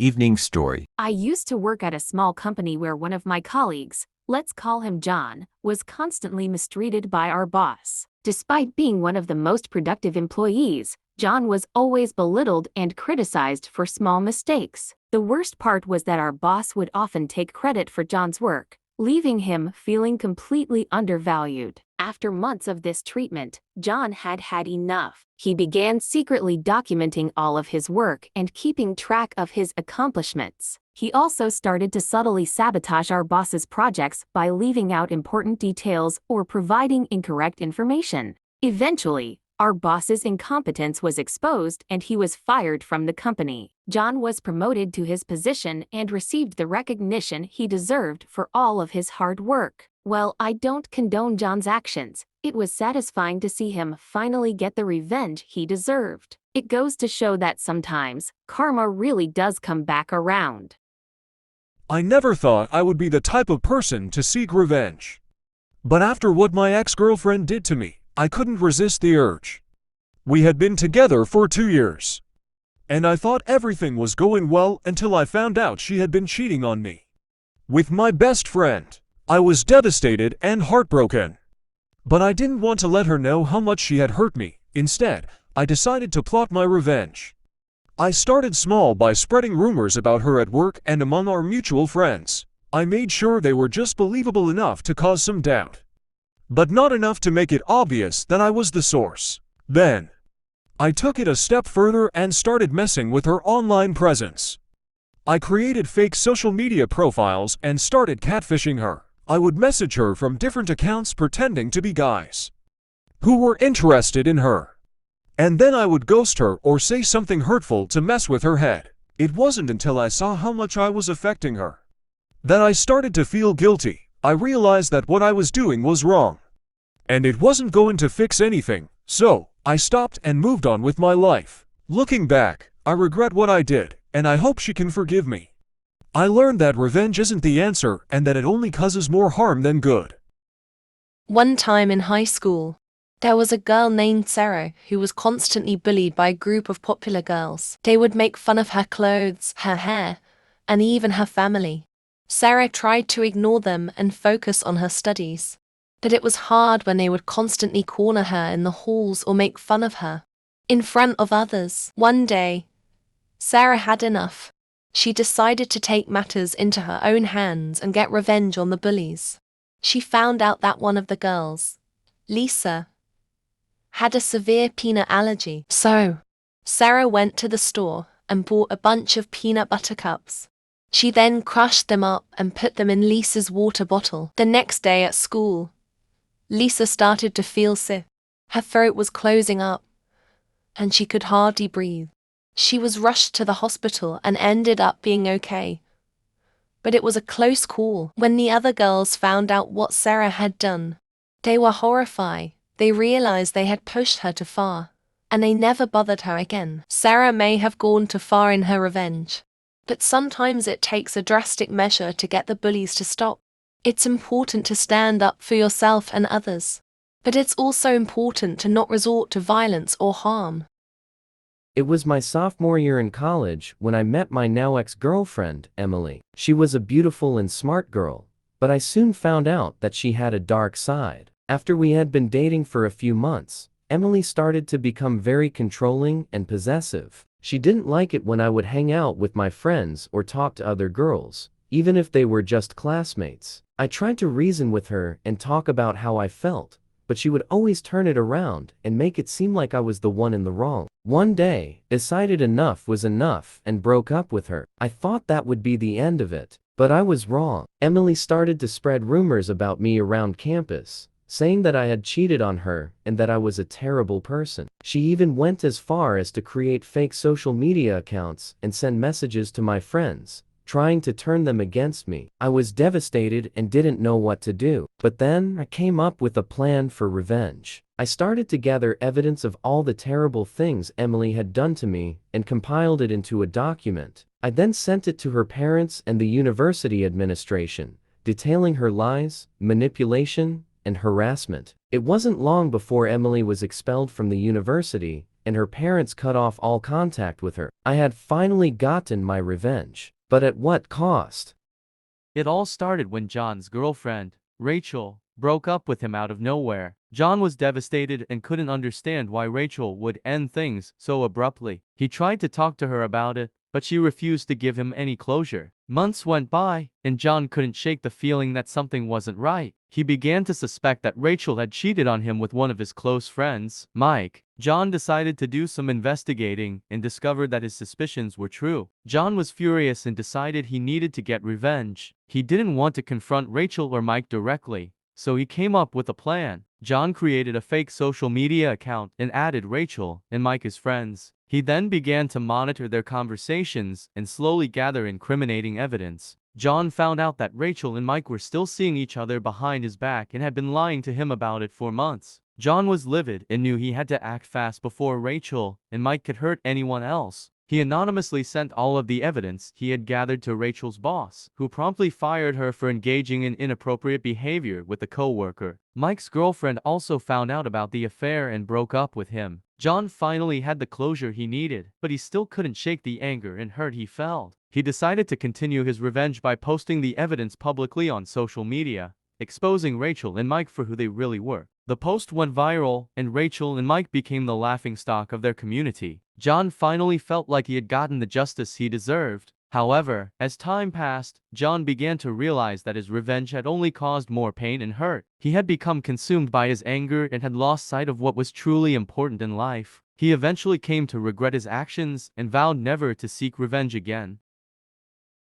Evening Story. I used to work at a small company where one of my colleagues, let's call him John, was constantly mistreated by our boss. Despite being one of the most productive employees, John was always belittled and criticized for small mistakes. The worst part was that our boss would often take credit for John's work, leaving him feeling completely undervalued. After months of this treatment, John had had enough. He began secretly documenting all of his work and keeping track of his accomplishments. He also started to subtly sabotage our boss's projects by leaving out important details or providing incorrect information. Eventually, our boss's incompetence was exposed and he was fired from the company. John was promoted to his position and received the recognition he deserved for all of his hard work. While I don't condone John's actions, it was satisfying to see him finally get the revenge he deserved. It goes to show that sometimes, karma really does come back around. I never thought I would be the type of person to seek revenge. But after what my ex-girlfriend did to me, I couldn't resist the urge. We had been together for 2 years. And I thought everything was going well until I found out she had been cheating on me with my best friend. I was devastated and heartbroken. But I didn't want to let her know how much she had hurt me. Instead, I decided to plot my revenge. I started small by spreading rumors about her at work and among our mutual friends. I made sure they were just believable enough to cause some doubt, but not enough to make it obvious that I was the source. Then, I took it a step further and started messing with her online presence. I created fake social media profiles and started catfishing her. I would message her from different accounts pretending to be guys who were interested in her. And then I would ghost her or say something hurtful to mess with her head. It wasn't until I saw how much I was affecting her that I started to feel guilty. I realized that what I was doing was wrong, and it wasn't going to fix anything, so I stopped and moved on with my life. Looking back, I regret what I did, and I hope she can forgive me. I learned that revenge isn't the answer and that it only causes more harm than good. One time in high school, there was a girl named Sarah who was constantly bullied by a group of popular girls. They would make fun of her clothes, her hair, and even her family. Sarah tried to ignore them and focus on her studies, but it was hard when they would constantly corner her in the halls or make fun of her in front of others. One day, Sarah had enough. She decided to take matters into her own hands and get revenge on the bullies. She found out that one of the girls, Lisa, had a severe peanut allergy. So, Sarah went to the store and bought a bunch of peanut butter cups. She then crushed them up and put them in Lisa's water bottle. The next day at school, Lisa started to feel sick. Her throat was closing up, and she could hardly breathe. She was rushed to the hospital and ended up being okay. But it was a close call. When the other girls found out what Sarah had done, they were horrified. They realized they had pushed her too far, and they never bothered her again. Sarah may have gone too far in her revenge, but sometimes it takes a drastic measure to get the bullies to stop. It's important to stand up for yourself and others, but it's also important to not resort to violence or harm. It was my sophomore year in college when I met my now ex-girlfriend, Emily. She was a beautiful and smart girl, but I soon found out that she had a dark side. After we had been dating for a few months, Emily started to become very controlling and possessive. She didn't like it when I would hang out with my friends or talk to other girls, even if they were just classmates. I tried to reason with her and talk about how I felt, but she would always turn it around and make it seem like I was the one in the wrong. One day, I decided enough was enough and broke up with her. I thought that would be the end of it, but I was wrong. Emily started to spread rumors about me around campus, saying that I had cheated on her and that I was a terrible person. She even went as far as to create fake social media accounts and send messages to my friends, trying to turn them against me. I was devastated and didn't know what to do. But then I came up with a plan for revenge. I started to gather evidence of all the terrible things Emily had done to me and compiled it into a document. I then sent it to her parents and the university administration, detailing her lies, manipulation, and harassment. It wasn't long before Emily was expelled from the university, and her parents cut off all contact with her. I had finally gotten my revenge. But at what cost? It all started when John's girlfriend, Rachel, broke up with him out of nowhere. John was devastated and couldn't understand why Rachel would end things so abruptly. He tried to talk to her about it, but she refused to give him any closure. Months went by, and John couldn't shake the feeling that something wasn't right. He began to suspect that Rachel had cheated on him with one of his close friends, Mike. John decided to do some investigating and discovered that his suspicions were true. John was furious and decided he needed to get revenge. He didn't want to confront Rachel or Mike directly, so he came up with a plan. John created a fake social media account and added Rachel and Mike as friends. He then began to monitor their conversations and slowly gather incriminating evidence. John found out that Rachel and Mike were still seeing each other behind his back and had been lying to him about it for months. John was livid and knew he had to act fast before Rachel and Mike could hurt anyone else. He anonymously sent all of the evidence he had gathered to Rachel's boss, who promptly fired her for engaging in inappropriate behavior with a coworker. Mike's girlfriend also found out about the affair and broke up with him. John finally had the closure he needed, but he still couldn't shake the anger and hurt he felt. He decided to continue his revenge by posting the evidence publicly on social media, exposing Rachel and Mike for who they really were. The post went viral, and Rachel and Mike became the laughingstock of their community. John finally felt like he had gotten the justice he deserved. However, as time passed, John began to realize that his revenge had only caused more pain and hurt. He had become consumed by his anger and had lost sight of what was truly important in life. He eventually came to regret his actions and vowed never to seek revenge again.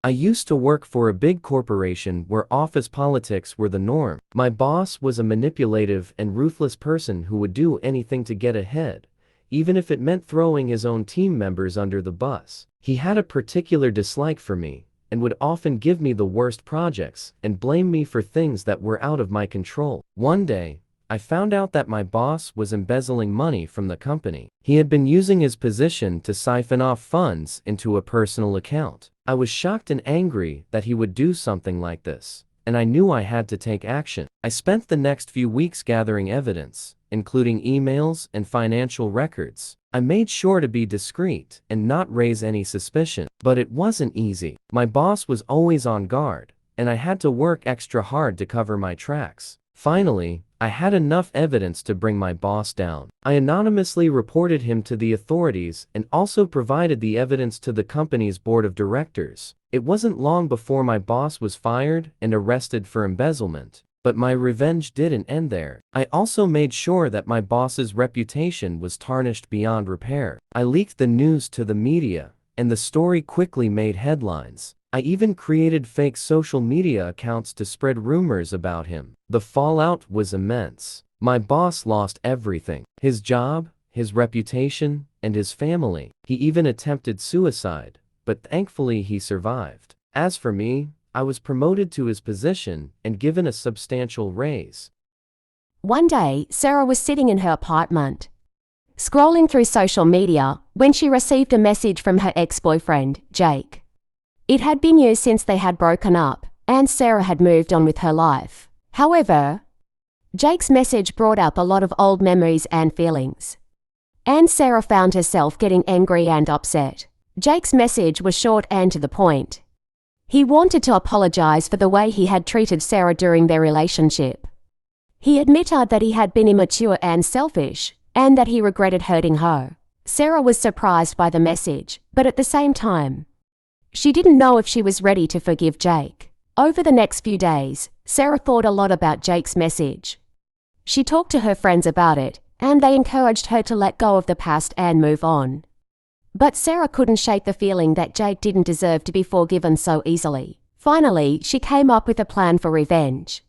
I used to work for a big corporation where office politics were the norm. My boss was a manipulative and ruthless person who would do anything to get ahead, even if it meant throwing his own team members under the bus. He had a particular dislike for me, and would often give me the worst projects and blame me for things that were out of my control. One day, I found out that my boss was embezzling money from the company. He had been using his position to siphon off funds into a personal account. I was shocked and angry that he would do something like this, and I knew I had to take action. I spent the next few weeks gathering evidence, including emails and financial records. I made sure to be discreet and not raise any suspicion, but it wasn't easy. My boss was always on guard, and I had to work extra hard to cover my tracks. Finally, I had enough evidence to bring my boss down. I anonymously reported him to the authorities and also provided the evidence to the company's board of directors. It wasn't long before my boss was fired and arrested for embezzlement. But my revenge didn't end there. I also made sure that my boss's reputation was tarnished beyond repair. I leaked the news to the media, and the story quickly made headlines. I even created fake social media accounts to spread rumors about him. The fallout was immense. My boss lost everything: his job, his reputation, and his family. He even attempted suicide, but thankfully he survived. As for me, I was promoted to his position and given a substantial raise. One day, Sarah was sitting in her apartment, scrolling through social media, when she received a message from her ex-boyfriend, Jake. It had been years since they had broken up, and Sarah had moved on with her life. However, Jake's message brought up a lot of old memories and feelings, and Sarah found herself getting angry and upset. Jake's message was short and to the point. He wanted to apologize for the way he had treated Sarah during their relationship. He admitted that he had been immature and selfish, and that he regretted hurting her. Sarah was surprised by the message, but at the same time, she didn't know if she was ready to forgive Jake. Over the next few days, Sarah thought a lot about Jake's message. She talked to her friends about it, and they encouraged her to let go of the past and move on. But Sarah couldn't shake the feeling that Jake didn't deserve to be forgiven so easily. Finally, she came up with a plan for revenge.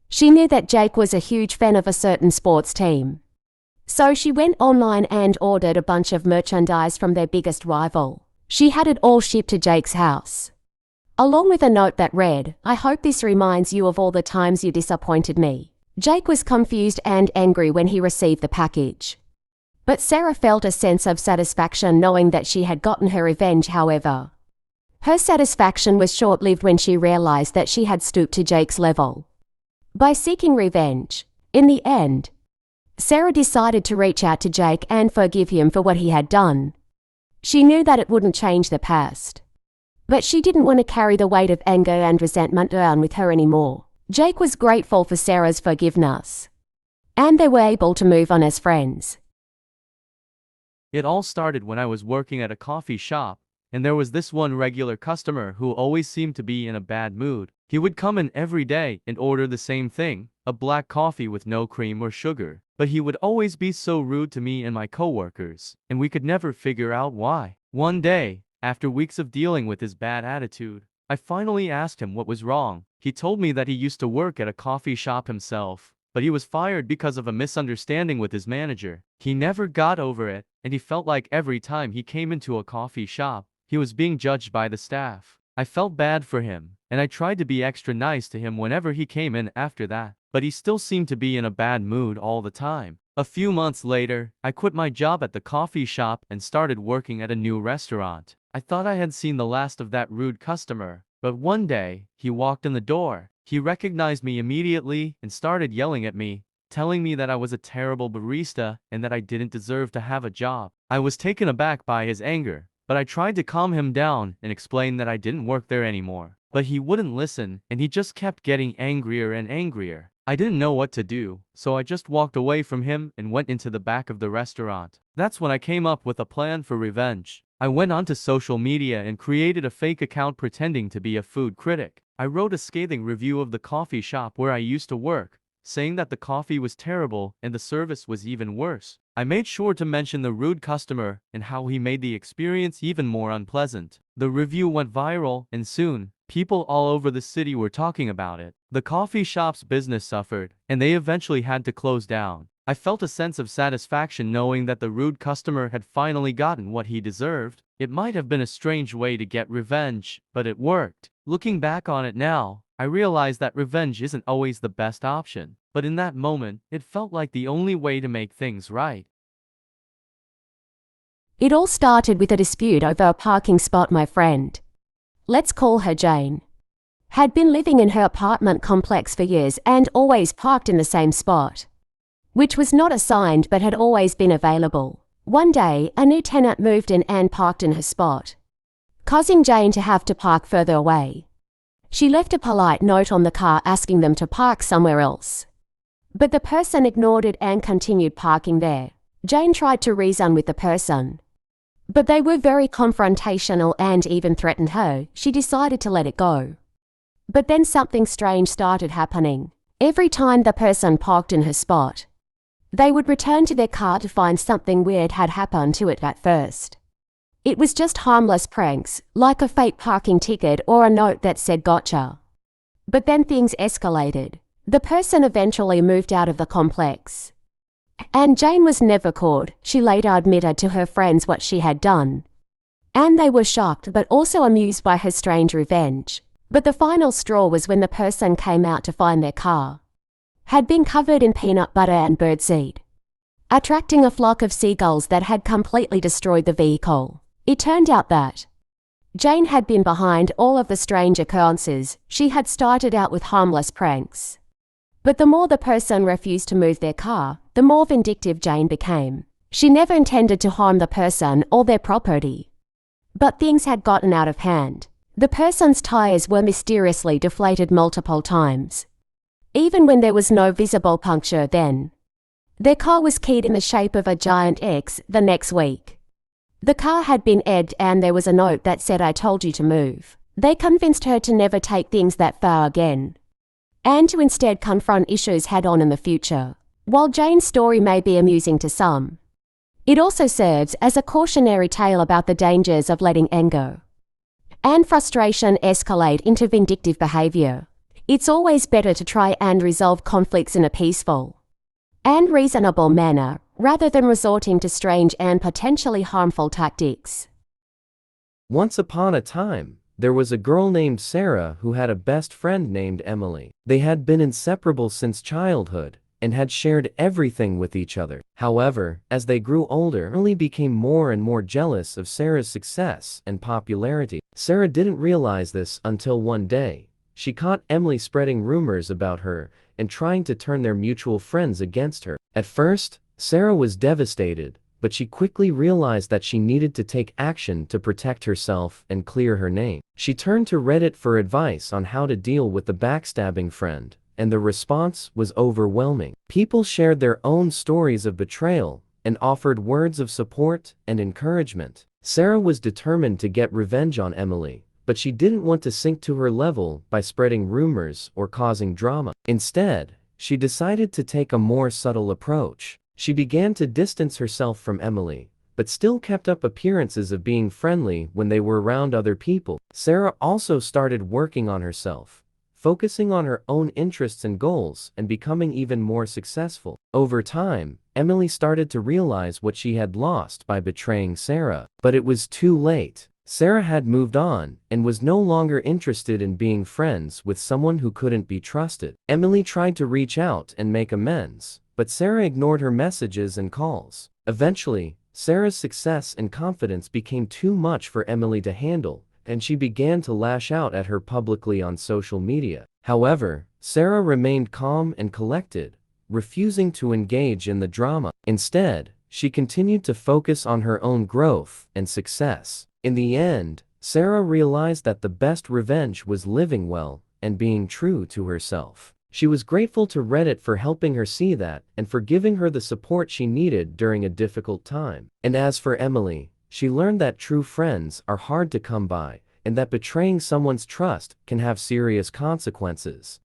She knew that Jake was a huge fan of a certain sports team. So she went online and ordered a bunch of merchandise from their biggest rival. She had it all shipped to Jake's house, along with a note that read, "I hope this reminds you of all the times you disappointed me." Jake was confused and angry when he received the package. But Sarah felt a sense of satisfaction knowing that she had gotten her revenge. However, her satisfaction was short-lived when she realized that she had stooped to Jake's level by seeking revenge. In the end, Sarah decided to reach out to Jake and forgive him for what he had done. She knew that it wouldn't change the past. But she didn't want to carry the weight of anger and resentment down with her anymore. Jake was grateful for Sarah's forgiveness, and they were able to move on as friends. It all started when I was working at a coffee shop, and there was this one regular customer who always seemed to be in a bad mood. He would come in every day and order the same thing, a black coffee with no cream or sugar. But he would always be so rude to me and my coworkers, and we could never figure out why. One day, after weeks of dealing with his bad attitude, I finally asked him what was wrong. He told me that he used to work at a coffee shop himself, but he was fired because of a misunderstanding with his manager. He never got over it, and he felt like every time he came into a coffee shop, he was being judged by the staff. I felt bad for him, and I tried to be extra nice to him whenever he came in after that, but he still seemed to be in a bad mood all the time. A few months later, I quit my job at the coffee shop and started working at a new restaurant. I thought I had seen the last of that rude customer, but one day, he walked in the door. He recognized me immediately and started yelling at me, telling me that I was a terrible barista and that I didn't deserve to have a job. I was taken aback by his anger, but I tried to calm him down and explain that I didn't work there anymore. But he wouldn't listen, and he just kept getting angrier and angrier. I didn't know what to do, so I just walked away from him and went into the back of the restaurant. That's when I came up with a plan for revenge. I went onto social media and created a fake account pretending to be a food critic. I wrote a scathing review of the coffee shop where I used to work, saying that the coffee was terrible and the service was even worse. I made sure to mention the rude customer and how he made the experience even more unpleasant. The review went viral, and soon, people all over the city were talking about it. The coffee shop's business suffered, and they eventually had to close down. I felt a sense of satisfaction knowing that the rude customer had finally gotten what he deserved. It might have been a strange way to get revenge, but it worked. Looking back on it now, I realize that revenge isn't always the best option, but in that moment, it felt like the only way to make things right. It all started with a dispute over a parking spot. My friend, let's call her Jane, had been living in her apartment complex for years and always parked in the same spot, which was not assigned but had always been available. One day, a new tenant moved in and parked in her spot, causing Jane to have to park further away. She left a polite note on the car asking them to park somewhere else, but the person ignored it and continued parking there. Jane tried to reason with the person, but they were very confrontational and even threatened her. She decided to let it go. But then something strange started happening. Every time the person parked in her spot, they would return to their car to find something weird had happened to it at first. It was just harmless pranks, like a fake parking ticket or a note that said "gotcha." But then things escalated. The person eventually moved out of the complex, and Jane was never caught. She later admitted to her friends what she had done, and they were shocked but also amused by her strange revenge. But the final straw was when the person came out to find their car had been covered in peanut butter and birdseed, attracting a flock of seagulls that had completely destroyed the vehicle. It turned out that Jane had been behind all of the strange occurrences. She had started out with harmless pranks, but the more the person refused to move their car, the more vindictive Jane became. She never intended to harm the person or their property, but things had gotten out of hand. The person's tires were mysteriously deflated multiple times, even when there was no visible puncture. Then, their car was keyed in the shape of a giant X. The next week, the car had been egged and there was a note that said "I told you to move." They convinced her to never take things that far again, and to instead confront issues head-on in the future. While Jane's story may be amusing to some, it also serves as a cautionary tale about the dangers of letting anger and frustration escalate into vindictive behavior. It's always better to try and resolve conflicts in a peaceful and reasonable manner, rather than resorting to strange and potentially harmful tactics. Once upon a time, there was a girl named Sarah who had a best friend named Emily. They had been inseparable since childhood and had shared everything with each other. However, as they grew older, Emily became more and more jealous of Sarah's success and popularity. Sarah didn't realize this until one day she caught Emily spreading rumors about her and trying to turn their mutual friends against her. At first, Sarah was devastated, but she quickly realized that she needed to take action to protect herself and clear her name. She turned to Reddit for advice on how to deal with the backstabbing friend, and the response was overwhelming. People shared their own stories of betrayal and offered words of support and encouragement. Sarah was determined to get revenge on Emily, but she didn't want to sink to her level by spreading rumors or causing drama. Instead, she decided to take a more subtle approach. She began to distance herself from Emily, but still kept up appearances of being friendly when they were around other people. Sarah also started working on herself, focusing on her own interests and goals and becoming even more successful. Over time, Emily started to realize what she had lost by betraying Sarah. But it was too late. Sarah had moved on and was no longer interested in being friends with someone who couldn't be trusted. Emily tried to reach out and make amends, but Sarah ignored her messages and calls. Eventually, Sarah's success and confidence became too much for Emily to handle, and she began to lash out at her publicly on social media. However, Sarah remained calm and collected, refusing to engage in the drama. Instead, she continued to focus on her own growth and success. In the end, Sarah realized that the best revenge was living well and being true to herself. She was grateful to Reddit for helping her see that and for giving her the support she needed during a difficult time. And as for Emily, she learned that true friends are hard to come by and that betraying someone's trust can have serious consequences.